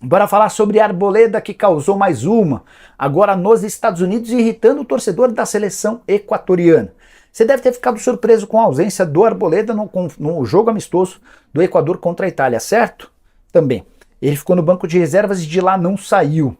Bora falar sobre Arboleda, que causou mais uma, agora nos Estados Unidos, irritando o torcedor da seleção equatoriana. Você deve ter ficado surpreso com a ausência do Arboleda no jogo amistoso do Equador contra a Itália, certo? Também. Ele ficou no banco de reservas e de lá não saiu.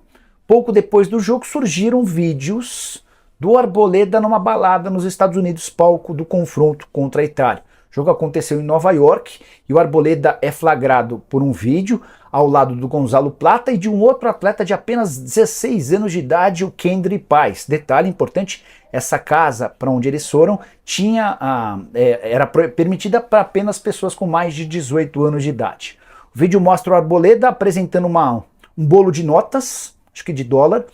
Pouco depois do jogo surgiram vídeos do Arboleda numa balada nos Estados Unidos, palco do confronto contra a Itália. O jogo aconteceu em Nova York e o Arboleda é flagrado por um vídeo ao lado do Gonzalo Plata e de um outro atleta de apenas 16 anos de idade, o Kendry Páez. Detalhe importante, essa casa para onde eles foram era permitida para apenas pessoas com mais de 18 anos de idade. O vídeo mostra o Arboleda apresentando um bolo de notas, acho que de dólar,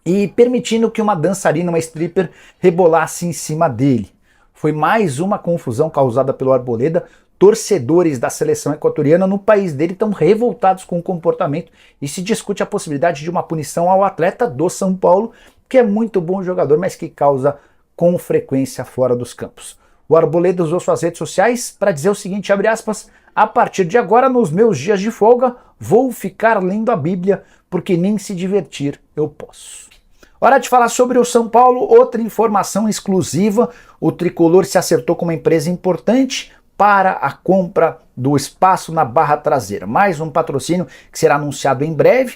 e permitindo que uma dançarina, uma stripper, rebolasse em cima dele. Foi mais uma confusão causada pelo Arboleda. Torcedores da seleção equatoriana no país dele estão revoltados com o comportamento e se discute a possibilidade de uma punição ao atleta do São Paulo, que é muito bom jogador, mas que causa com frequência fora dos campos. O Arboleda usou suas redes sociais para dizer o seguinte, abre aspas, a partir de agora, nos meus dias de folga, vou ficar lendo a Bíblia, porque nem se divertir eu posso. Hora de falar sobre o São Paulo, outra informação exclusiva, o Tricolor se acertou com uma empresa importante para a compra do espaço na barra traseira. Mais um patrocínio que será anunciado em breve.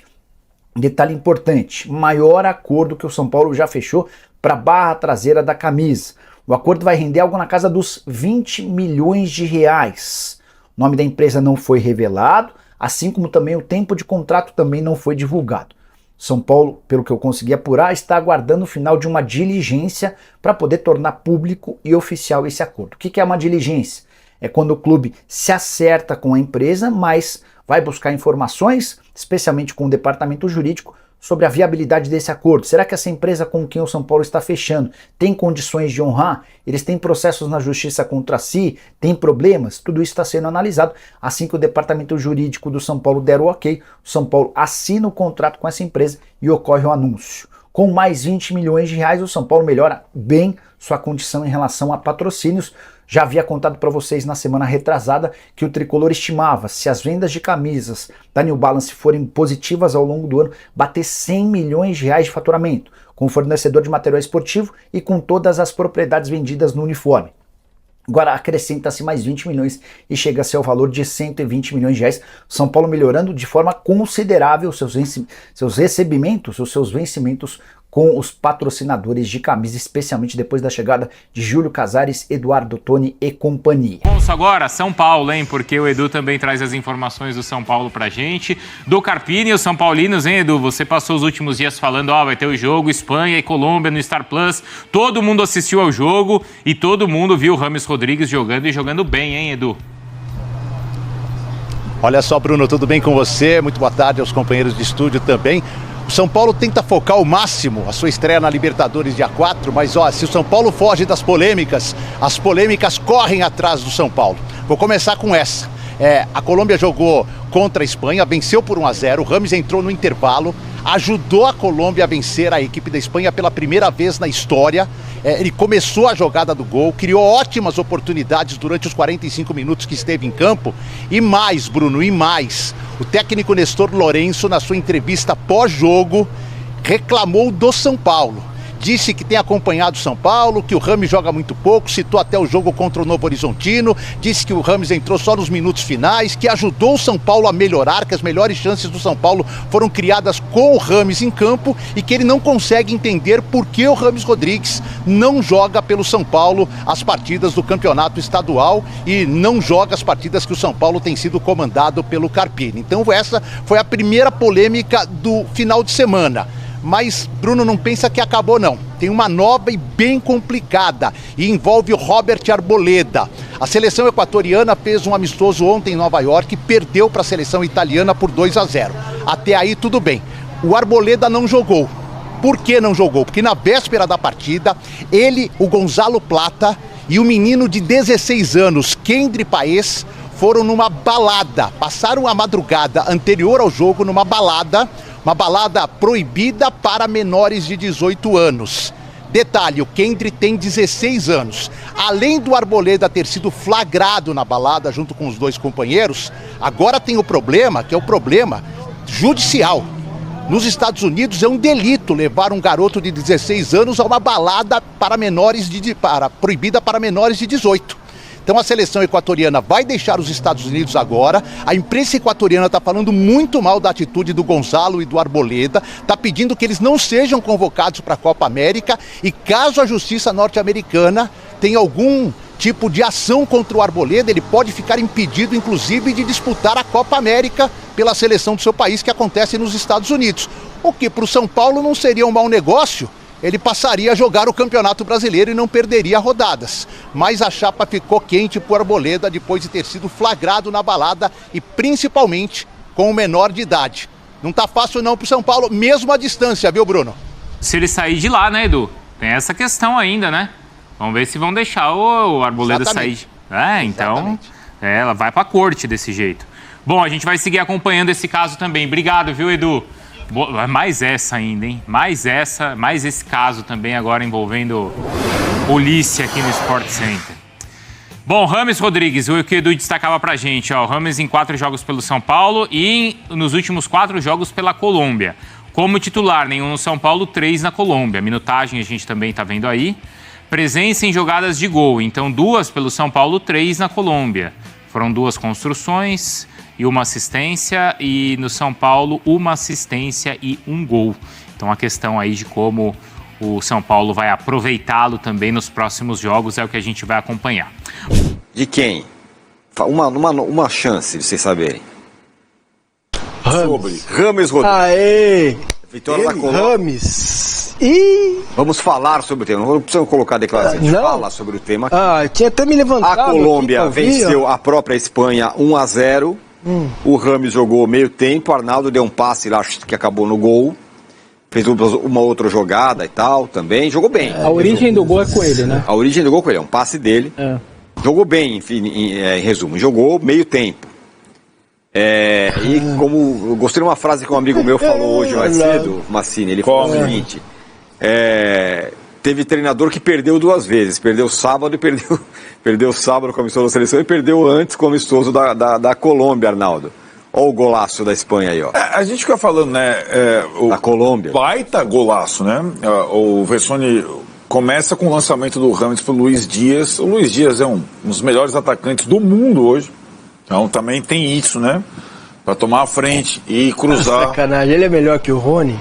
Detalhe importante, maior acordo que o São Paulo já fechou para a barra traseira da camisa. O acordo vai render algo na casa dos 20 milhões de reais. O nome da empresa não foi revelado, assim como também o tempo de contrato também não foi divulgado. São Paulo, pelo que eu consegui apurar, está aguardando o final de uma diligência para poder tornar público e oficial esse acordo. O que é uma diligência? É quando o clube se acerta com a empresa, mas vai buscar informações, especialmente com o departamento jurídico, sobre a viabilidade desse acordo. Será que essa empresa com quem o São Paulo está fechando tem condições de honrar? Eles têm processos na justiça contra si? Tem problemas? Tudo isso está sendo analisado. Assim que o departamento jurídico do São Paulo der o ok, o São Paulo assina o contrato com essa empresa e ocorre o anúncio. Com mais 20 milhões de reais, o São Paulo melhora bem sua condição em relação a patrocínios. Já havia contado para vocês na semana retrasada que o Tricolor estimava, se as vendas de camisas da New Balance forem positivas ao longo do ano, bater 100 milhões de reais de faturamento, com o fornecedor de material esportivo e com todas as propriedades vendidas no uniforme. Agora acrescenta-se mais 20 milhões e chega-se ao valor de 120 milhões de reais. São Paulo melhorando de forma considerável seus recebimentos, os seus vencimentos com os patrocinadores de camisa, especialmente depois da chegada de Júlio Casares, Eduardo Toni e companhia. Ouça agora São Paulo, hein? Porque o Edu também traz as informações do São Paulo pra gente. Do Carpini e os São Paulinos, hein, Edu? Você passou os últimos dias falando, vai ter o jogo Espanha e Colômbia no Star Plus. Todo mundo assistiu ao jogo e todo mundo viu o Rames Rodrigues jogando e jogando bem, hein, Edu? Olha só, Bruno, tudo bem com você? Muito boa tarde aos companheiros de estúdio também. O São Paulo tenta focar ao máximo a sua estreia na Libertadores dia 4, mas se o São Paulo foge das polêmicas, as polêmicas correm atrás do São Paulo. Vou começar com essa. A Colômbia jogou contra a Espanha, venceu por 1-0, o Rames entrou no intervalo, ajudou a Colômbia a vencer a equipe da Espanha pela primeira vez na história. Ele começou a jogada do gol, criou ótimas oportunidades durante os 45 minutos que esteve em campo. E mais, Bruno, e mais. O técnico Nestor Lourenço, na sua entrevista pós-jogo, reclamou do São Paulo. Disse que tem acompanhado o São Paulo, que o Rames joga muito pouco, citou até o jogo contra o Novo Horizontino, disse que o Rames entrou só nos minutos finais, que ajudou o São Paulo a melhorar, que as melhores chances do São Paulo foram criadas com o Rames em campo e que ele não consegue entender por que o Rames Rodrigues não joga pelo São Paulo as partidas do campeonato estadual e não joga as partidas que o São Paulo tem sido comandado pelo Carpini. Então essa foi a primeira polêmica do final de semana. Mas Bruno não pensa que acabou não, tem uma nova e bem complicada e envolve o Robert Arboleda. A seleção equatoriana fez um amistoso ontem em Nova York e perdeu para a seleção italiana por 2-0. Até aí tudo bem, o Arboleda não jogou. Por que não jogou? Porque na véspera da partida, ele, o Gonzalo Plata e o menino de 16 anos, Kendry Páez, foram numa balada, passaram a madrugada anterior ao jogo numa balada, uma balada proibida para menores de 18 anos. Detalhe, o Kendry tem 16 anos. Além do Arboleda ter sido flagrado na balada junto com os dois companheiros, agora tem o problema, que é o problema judicial. Nos Estados Unidos é um delito levar um garoto de 16 anos a uma balada proibida para menores de 18. Então a seleção equatoriana vai deixar os Estados Unidos agora. A imprensa equatoriana está falando muito mal da atitude do Gonzalo e do Arboleda, está pedindo que eles não sejam convocados para a Copa América e caso a justiça norte-americana tenha algum tipo de ação contra o Arboleda, ele pode ficar impedido, inclusive, de disputar a Copa América pela seleção do seu país, que acontece nos Estados Unidos. O que para o São Paulo não seria um mau negócio, ele passaria a jogar o Campeonato Brasileiro e não perderia rodadas. Mas a chapa ficou quente para o Arboleda depois de ter sido flagrado na balada e principalmente com o menor de idade. Não tá fácil não para o São Paulo, mesmo à distância, viu, Bruno? Se ele sair de lá, né, Edu? Tem essa questão ainda, né? Vamos ver se vão deixar o Arboleda sair. Então, ela vai pra corte desse jeito. Bom, a gente vai seguir acompanhando esse caso também. Obrigado, viu, Edu? Mais essa ainda, hein? Mais esse caso também agora envolvendo polícia aqui no Sport Center. Bom, Rames Rodrigues, o que o Edu destacava pra gente, ó. O Rames em 4 jogos pelo São Paulo e nos últimos 4 jogos pela Colômbia. Como titular, nenhum no São Paulo, 3 na Colômbia. Minutagem a gente também tá vendo aí. Presença em jogadas de gol, então 2 pelo São Paulo, 3 na Colômbia. Foram 2 construções e 1 assistência, e no São Paulo 1 assistência e 1 gol. Então a questão aí de como o São Paulo vai aproveitá-lo também nos próximos jogos é o que a gente vai acompanhar. De quem? Uma chance de vocês saberem. Sobre Rames Rodrigues. Aê! Vitória da Colômbia. Rames. E... Vamos falar sobre o tema. Não precisamos colocar a declaração. Não. Fala sobre o tema. Tinha até me levantado. A Colômbia venceu a própria Espanha 1-0. O Rames jogou meio tempo. O Arnaldo deu um passe lá que acabou no gol. Fez uma outra jogada e tal também. Jogou bem. A origem do gol é com ele, né? A origem do gol é com ele. É um passe dele. Jogou bem, enfim, em resumo. Jogou meio tempo. E como eu gostei de uma frase que um amigo meu falou hoje mais cedo, Massini, ele falou o seguinte: teve treinador que perdeu 2 vezes, perdeu sábado e perdeu sábado com o amistoso da seleção e perdeu antes com o amistoso da Colômbia, Arnaldo. Olha o golaço da Espanha aí, ó. A gente fica falando, né? Da Colômbia. Baita golaço, né? O Vessone começa com o lançamento do Rames pro Luiz Dias. O Luiz Dias é um dos melhores atacantes do mundo hoje. Então também tem isso, né? Pra tomar a frente e cruzar. Sacanagem, ele é melhor que o Rony?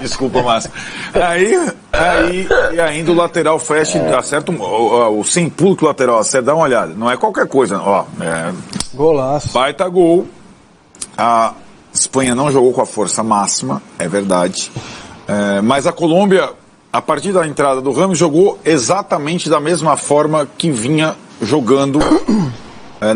Desculpa, Márcio. E ainda o lateral fecha, acerta o sem pulo que o lateral acerta, dá uma olhada. Não é qualquer coisa, ó. Golaço. Baita gol. A Espanha não jogou com a força máxima, é verdade. Mas a Colômbia, a partir da entrada do Rames, jogou exatamente da mesma forma que vinha jogando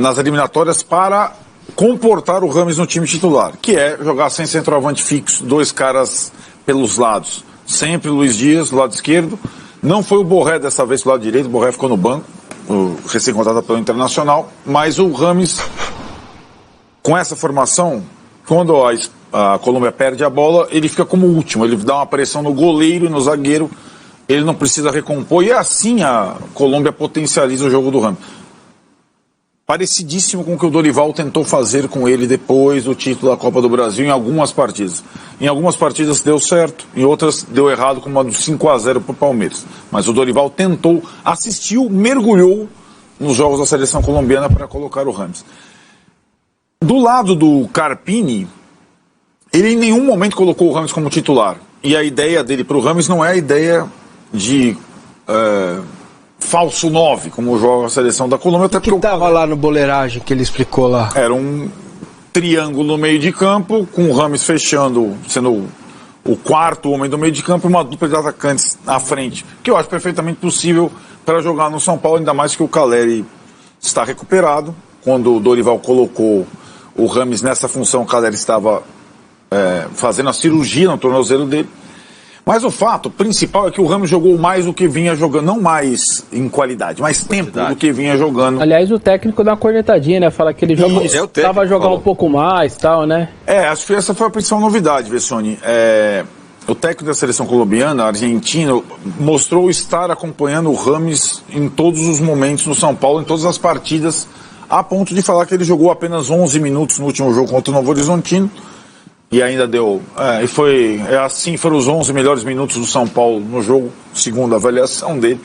nas eliminatórias para comportar o Rames no time titular, que é jogar sem centroavante fixo, 2 caras pelos lados. Sempre Luiz Dias, do lado esquerdo. Não foi o Borré dessa vez do lado direito, o Borré ficou no banco, recém-contratado pelo Internacional, mas o Rames, com essa formação, quando a Colômbia perde a bola, ele fica como último, ele dá uma pressão no goleiro e no zagueiro, ele não precisa recompor, e assim a Colômbia potencializa o jogo do Rames. Parecidíssimo com o que o Dorival tentou fazer com ele depois do título da Copa do Brasil em algumas partidas. Em algumas partidas deu certo, em outras deu errado, como a do 5-0 para o Palmeiras. Mas o Dorival tentou, assistiu, mergulhou nos jogos da seleção colombiana para colocar o Rames. Do lado do Carpini, ele em nenhum momento colocou o Rames como titular. E a ideia dele para o Rames não é a ideia de falso 9, como joga a seleção da Colômbia. Até que estava lá no boleiragem que ele explicou lá? Era um triângulo no meio de campo, com o Rames fechando, sendo o 4º homem do meio de campo, e uma dupla de atacantes à frente, que eu acho perfeitamente possível para jogar no São Paulo, ainda mais que o Caleri está recuperado. Quando o Dorival colocou o Rames nessa função, o Caleri estava fazendo a cirurgia no tornozelo dele. Mas o fato principal é que o Rames jogou mais do que vinha jogando, não mais em qualidade, mais tempo do que vinha jogando. Aliás, o técnico dá uma cornetadinha, né? Fala que ele estava a jogar um pouco mais e tal, né? Acho que essa foi a principal novidade, Vessone. O técnico da seleção colombiana, argentino, mostrou estar acompanhando o Rames em todos os momentos no São Paulo, em todas as partidas a ponto de falar que ele jogou apenas 11 minutos no último jogo contra o Novo Horizontino, e ainda deu, assim foram os 11 melhores minutos do São Paulo no jogo, segundo a avaliação dele,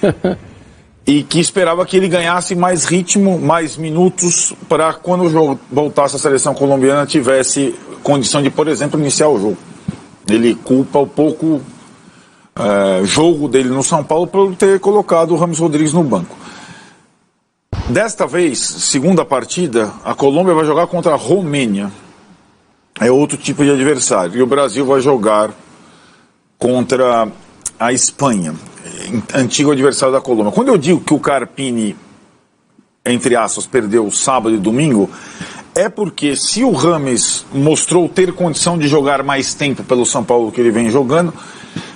e que esperava que ele ganhasse mais ritmo, mais minutos, para quando o jogo voltasse, a seleção colombiana tivesse condição de, por exemplo, iniciar o jogo. Ele culpa o pouco jogo dele no São Paulo por ter colocado o Rames Rodrigues no banco. Desta vez, segunda partida, a Colômbia vai jogar contra a Romênia. É outro tipo de adversário. E o Brasil vai jogar contra a Espanha, antigo adversário da Colômbia. Quando eu digo que o Carpini, entre aspas, perdeu sábado e domingo, é porque se o Rames mostrou ter condição de jogar mais tempo pelo São Paulo que ele vem jogando,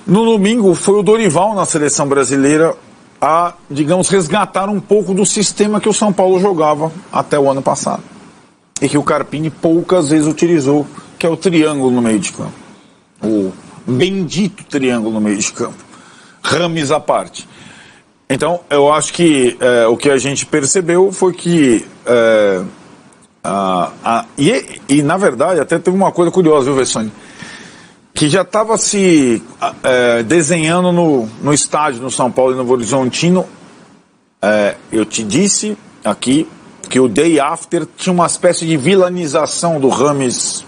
no domingo foi o Dorival na seleção brasileira a, digamos, resgatar um pouco do sistema que o São Paulo jogava até o ano passado. E que o Carpini poucas vezes utilizou, que é o triângulo no meio de campo. O bendito triângulo no meio de campo. Rames à parte. Então, eu acho que o que a gente percebeu foi que... na verdade, até teve uma coisa curiosa, viu, Vessone? Que já estava se desenhando no estádio no São Paulo e no Novo Horizontino. Eu te disse aqui que o Day After tinha uma espécie de vilanização do Rames,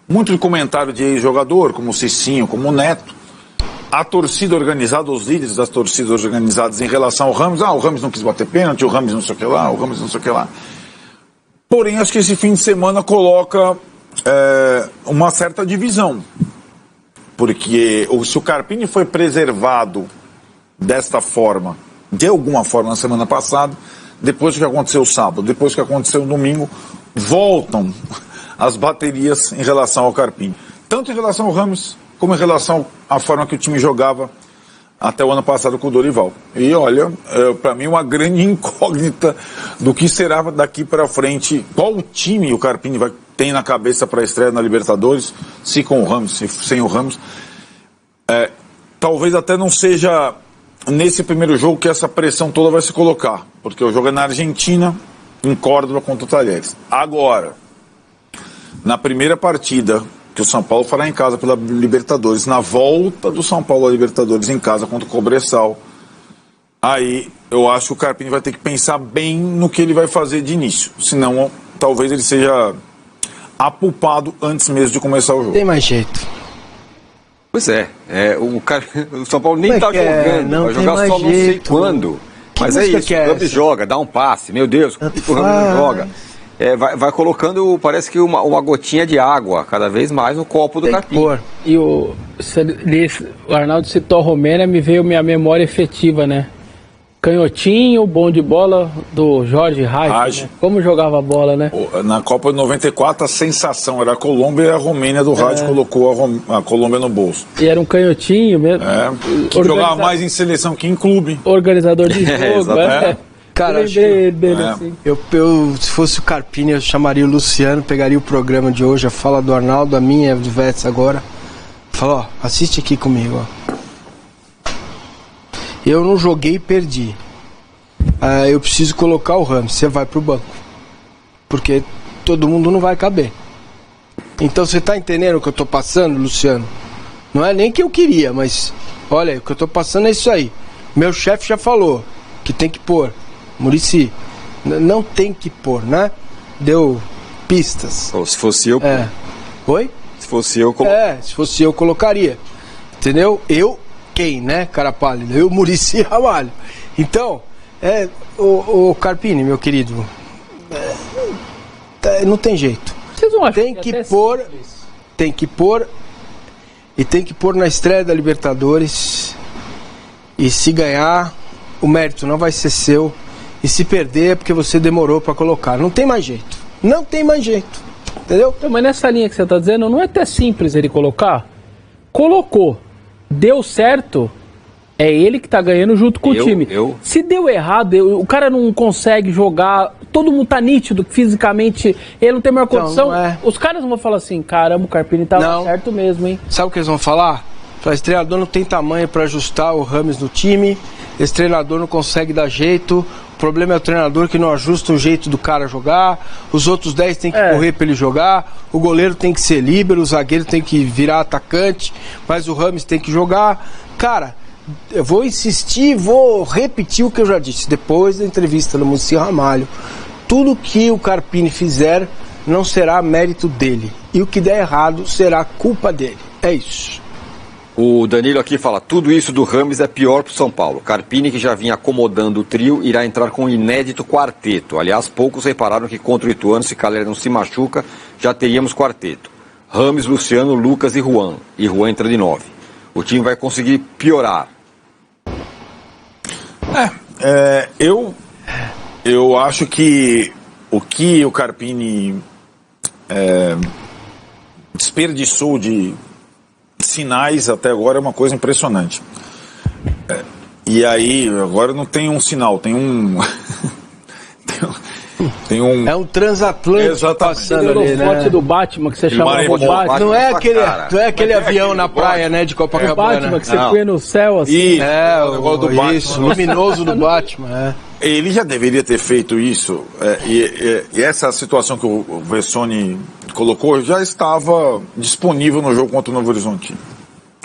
muito de comentário de ex-jogador, como o Cicinho, como o Neto. A torcida organizada, os líderes das torcidas organizadas em relação ao Rames, o Rames não quis bater pênalti, o Rames não sei o que lá, o Rames não sei o que lá. Porém, acho que esse fim de semana coloca uma certa divisão. Porque se o Carpini foi preservado desta forma, de alguma forma na semana passada, depois do que aconteceu sábado, depois do que aconteceu domingo, voltam as baterias em relação ao Carpini. Tanto em relação ao Rames, como em relação à forma que o time jogava até o ano passado com o Dorival. E olha, para mim uma grande incógnita do que será daqui para frente, qual time o Carpini tem na cabeça para a estreia na Libertadores, se com o Rames, se sem o Rames. Talvez até não seja nesse primeiro jogo que essa pressão toda vai se colocar, porque o jogo é na Argentina, em Córdoba contra o Talheres. Agora, na primeira partida que o São Paulo fará em casa pela Libertadores, na volta do São Paulo à Libertadores em casa contra o Cobresal, aí eu acho que o Carpini vai ter que pensar bem no que ele vai fazer de início, senão talvez ele seja apupado antes mesmo de começar o jogo. Tem mais jeito. Pois o São Paulo nem tá jogando, não vai jogar só não sei quando. Mas é isso, o Rames joga, dá um passe, meu Deus, o Rames não joga. Vai colocando, parece que uma gotinha de água, cada vez mais no copo do Carpini. E o Arnaldo citou a Romênia, me veio minha memória efetiva, né? Canhotinho, bom de bola do Jorge Reis, né? Como jogava a bola, né? Na Copa de 94 a sensação era a Colômbia e a Romênia do Reis colocou a Colômbia no bolso. E era um canhotinho mesmo. Que jogava mais em seleção que em clube. Organizador de jogo, Cara, assim. se fosse o Carpini, eu chamaria o Luciano, pegaria o programa de hoje, a fala do Arnaldo, a minha, a do Vets agora. Fala, assiste aqui comigo, ó. Eu não joguei e perdi. Eu preciso colocar o Rames. Você vai pro banco. Porque todo mundo não vai caber. Então você tá entendendo o que eu tô passando, Luciano? Não é nem que eu queria, mas olha, o que eu tô passando é isso aí. Meu chefe já falou que tem que pôr. Muricy, não tem que pôr, né? Deu pistas. Se fosse eu... Oi? Se fosse eu... se fosse eu, colocaria. Entendeu? Quem, né, cara pálido? Eu, Muricy Ramalho. Então, o Carpini, meu querido, não tem jeito. Vocês não acham tem que pôr, tem que pôr, e tem que pôr na estreia da Libertadores. E se ganhar, o mérito não vai ser seu. E se perder é porque você demorou para colocar. Não tem mais jeito. Não tem mais jeito. Entendeu? Mas nessa linha que você tá dizendo, não é até simples ele colocar? Colocou. Deu certo, é ele que tá ganhando junto com o time. Se deu errado, o cara não consegue jogar, todo mundo tá nítido fisicamente, ele não tem maior condição. Os caras vão falar assim, caramba, o Carpini tava certo mesmo, hein? Sabe o que eles vão falar? Esse treinador não tem tamanho para ajustar o Rames no time, esse treinador não consegue dar jeito, O problema é o treinador que não ajusta o jeito do cara jogar, os outros 10 tem que correr para ele jogar, o goleiro tem que ser líbero, o zagueiro tem que virar atacante, mas o Rames tem que jogar. Cara, eu vou insistir, vou repetir o que eu já disse depois da entrevista do Muricy Ramalho. Tudo que o Carpini fizer não será mérito dele, e o que der errado será culpa dele. É isso. O Danilo aqui fala, tudo isso do Rames é pior pro São Paulo. Carpini, que já vinha acomodando o trio, irá entrar com um inédito quarteto. Aliás, poucos repararam que contra o Ituano, se Calera não se machuca, já teríamos quarteto. Rames, Luciano, Lucas e Juan. E Juan entra de 9. O time vai conseguir piorar. Eu acho que o Carpini desperdiçou de sinais até agora é uma coisa impressionante. E aí, agora não tem um sinal, tem um... tem um... É um transatlântico passando ali, né? Foto do Batman que você chamava de Batman. Não é aquele avião na praia, né, de Copacabana. O Batman que você põe no céu assim. Isso, o do Batman, luminoso do Batman, Ele já deveria ter feito isso, e essa situação que o Vessone colocou já estava disponível no jogo contra o Novo Horizontino.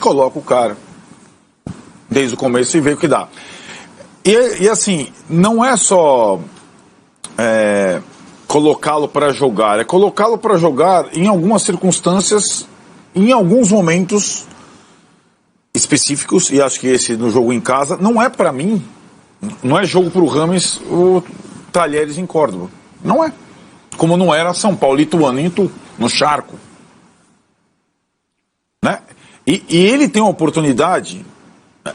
Coloca o cara desde o começo e vê o que dá. E assim, não é só colocá-lo para jogar, é colocá-lo para jogar em algumas circunstâncias, em alguns momentos específicos, e acho que esse no jogo em casa, não é para mim. Não é jogo para o Rames o Talheres em Córdoba. Não é. Como não era São Paulo e Ituano em Itu, no Charco. Né? E ele tem uma oportunidade,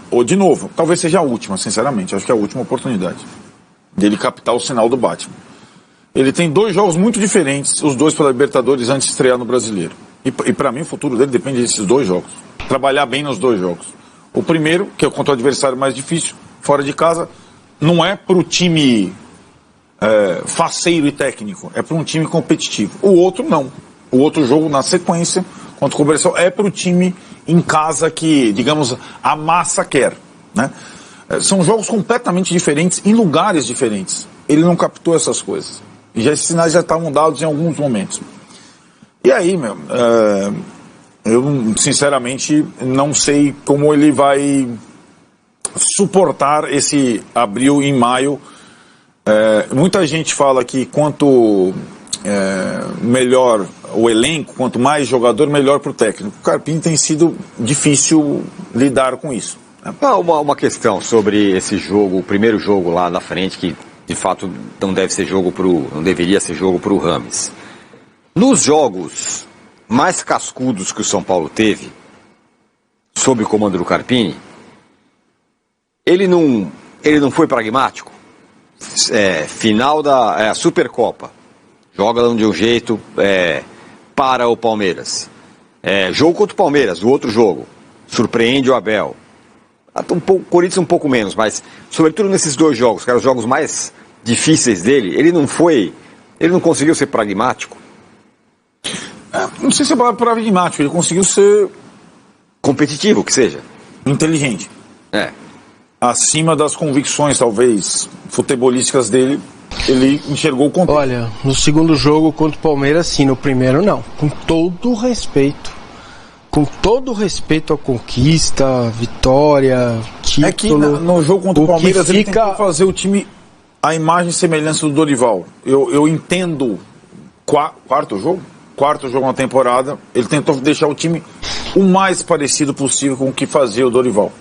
ou de novo, talvez seja a última, sinceramente, acho que é a última oportunidade dele captar o sinal do Batman. Ele tem 2 jogos muito diferentes, os 2 pela Libertadores antes de estrear no Brasileiro. E para mim o futuro dele depende desses 2 jogos. Trabalhar bem nos 2 jogos. O primeiro, que é contra o adversário mais difícil, fora de casa, não é para o time faceiro e técnico, é para um time competitivo. O outro não. O outro jogo, na sequência, contra o Comercial, é para o time em casa que, digamos, a massa quer. Né? São jogos completamente diferentes, em lugares diferentes. Ele não captou essas coisas. E esses sinais já estavam dados em alguns momentos. E aí, eu sinceramente não sei como ele vai suportar esse abril e maio. Muita gente fala que quanto melhor o elenco, quanto mais jogador, melhor para o técnico. O Carpini tem sido difícil lidar com isso. Uma questão sobre esse jogo, o primeiro jogo lá na frente, que de fato não deveria ser jogo para o Rames. Nos jogos mais cascudos que o São Paulo teve, sob o comando do Carpini, ele não foi pragmático. Final da Supercopa, joga de um jeito para o Palmeiras. Jogo contra o Palmeiras, o outro jogo, surpreende o Abel. O Corinthians um pouco menos, mas sobretudo nesses 2 jogos, que eram os jogos mais difíceis dele, ele não conseguiu ser pragmático. Não sei se é pragmático, ele conseguiu ser competitivo, que seja. Inteligente. Acima das convicções, talvez, futebolísticas dele, ele enxergou o contexto. Olha, no segundo jogo contra o Palmeiras, sim, no primeiro não. Com todo respeito. Com todo respeito à conquista, vitória, título. É que no jogo contra o Palmeiras ele tentou fazer o time a imagem e semelhança do Dorival. Eu entendo. Quarto jogo na temporada, ele tentou deixar o time o mais parecido possível com o que fazia o Dorival.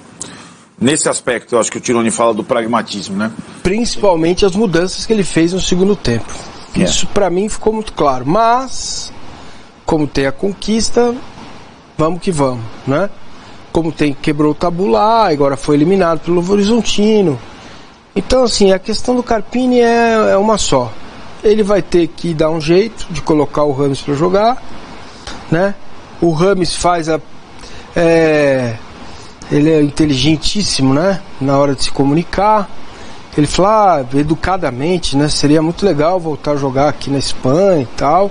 Nesse aspecto, eu acho que o Tironi fala do pragmatismo, né? Principalmente as mudanças que ele fez no segundo tempo. Isso para mim ficou muito claro. Mas, como tem a conquista, vamos que vamos, né? Como quebrou o tabu lá, agora foi eliminado pelo Novo Horizontino. Então, assim, a questão do Carpini é uma só. Ele vai ter que dar um jeito de colocar o Rames para jogar, né? O Rames faz ele é inteligentíssimo, né? Na hora de se comunicar. Ele fala, educadamente, né? Seria muito legal voltar a jogar aqui na Espanha e tal.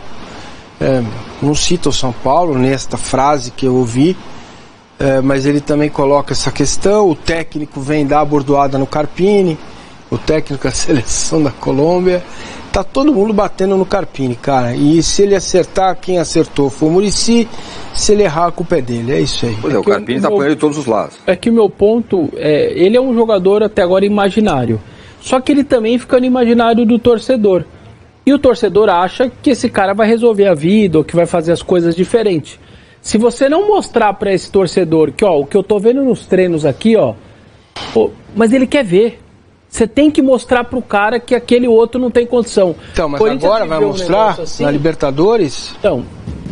Não cita o São Paulo nesta frase que eu ouvi, mas ele também coloca essa questão. O técnico vem dar a bordoada no Carpini. o técnico da seleção da Colômbia. Tá todo mundo batendo no Carpini, cara. E se ele acertar, quem acertou foi o Muricy. Se ele errar, a culpa é dele. É isso aí. Pois é, o Carpini tá apoiando de todos os lados. É que o meu ponto é, ele é um jogador até agora imaginário. Só que ele também fica no imaginário do torcedor. E o torcedor acha que esse cara vai resolver a vida ou que vai fazer as coisas diferentes. Se você não mostrar para esse torcedor que, ó, o que eu tô vendo nos treinos aqui, ó, mas ele quer ver. Você tem que mostrar pro cara que aquele outro não tem condição. Então, mas agora vai mostrar assim, na Libertadores? Então,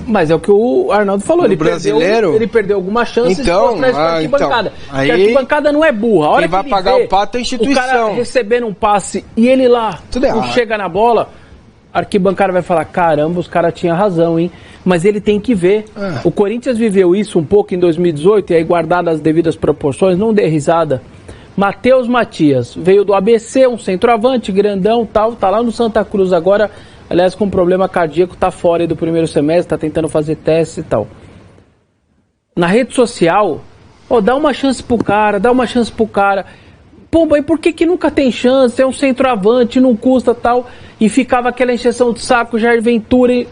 mas é o que o Arnaldo falou. Ele perdeu alguma chance de mostrar isso pra arquibancada. Porque a arquibancada não é burra. A hora quem vai pagar o pato é a instituição. O cara recebendo um passe e ele lá não chega na bola, a arquibancada vai falar, caramba, os caras tinham razão, hein? Mas ele tem que ver. O Corinthians viveu isso um pouco em 2018, e aí guardado as devidas proporções, não dê risada. Matheus Matias, veio do ABC, um centroavante, grandão, tal, tá lá no Santa Cruz agora, aliás, com problema cardíaco, tá fora aí do primeiro semestre, tá tentando fazer teste e tal. Na rede social, dá uma chance pro cara, Pô, mas por que nunca tem chance? É um centroavante, não custa tal, e ficava aquela encheção de saco, Jair Ventura, e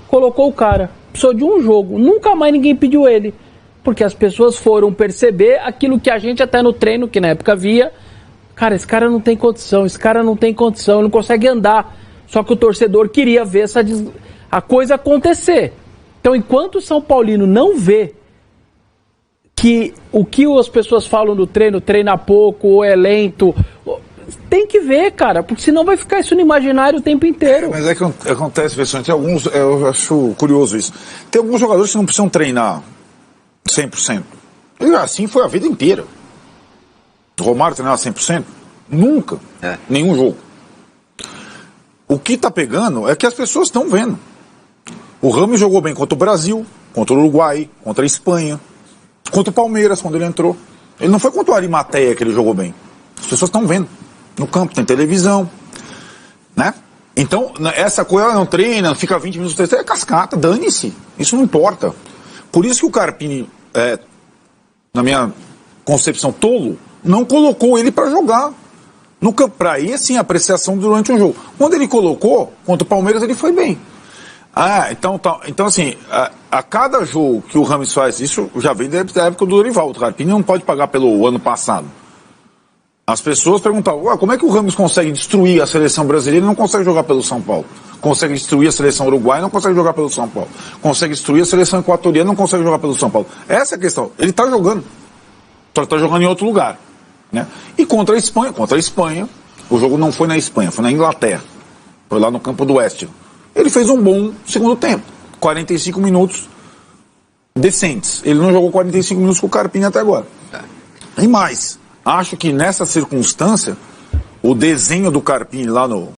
colocou o cara, precisou de um jogo, nunca mais ninguém pediu ele. Porque as pessoas foram perceber aquilo que a gente até no treino, que na época via, cara, esse cara não tem condição, ele não consegue andar. Só que o torcedor queria ver a coisa acontecer. Então, enquanto o São Paulino não vê que o que as pessoas falam do treino, treina pouco, ou é lento, tem que ver, cara, porque senão vai ficar isso no imaginário o tempo inteiro. Mas é que acontece, pessoal, tem alguns, eu acho curioso isso, tem alguns jogadores que não precisam treinar 100%. E assim foi a vida inteira. O Romário treinava 100%? Nunca. Nenhum jogo. O que tá pegando é que as pessoas estão vendo. O Ramos jogou bem contra o Brasil, contra o Uruguai, contra a Espanha, contra o Palmeiras quando ele entrou. Ele não foi contra o Arimateia que ele jogou bem. As pessoas estão vendo. No campo, tem televisão. Né? Então, essa coisa não treina, fica 20 minutos, é cascata, dane-se. Isso não importa. Por isso que o Carpini, na minha concepção tolo, não colocou ele para jogar no campo. Para aí, sim, apreciação durante o jogo. Quando ele colocou, contra o Palmeiras, ele foi bem. Então assim, a cada jogo que o Rames faz, isso já vem da época do Dorival. O Carpini não pode pagar pelo ano passado. As pessoas perguntavam, como é que o Rames consegue destruir a seleção brasileira e não consegue jogar pelo São Paulo? Consegue destruir a seleção uruguaia e não consegue jogar pelo São Paulo. Consegue destruir a seleção equatoriana e não consegue jogar pelo São Paulo. Essa é a questão. Ele está jogando. Só está jogando em outro lugar. Né? E contra a Espanha, o jogo não foi na Espanha, foi na Inglaterra. Foi lá no campo do Oeste. Ele fez um bom segundo tempo. 45 minutos decentes. Ele não jogou 45 minutos com o Carpini até agora. E mais, acho que nessa circunstância, o desenho do Carpini lá no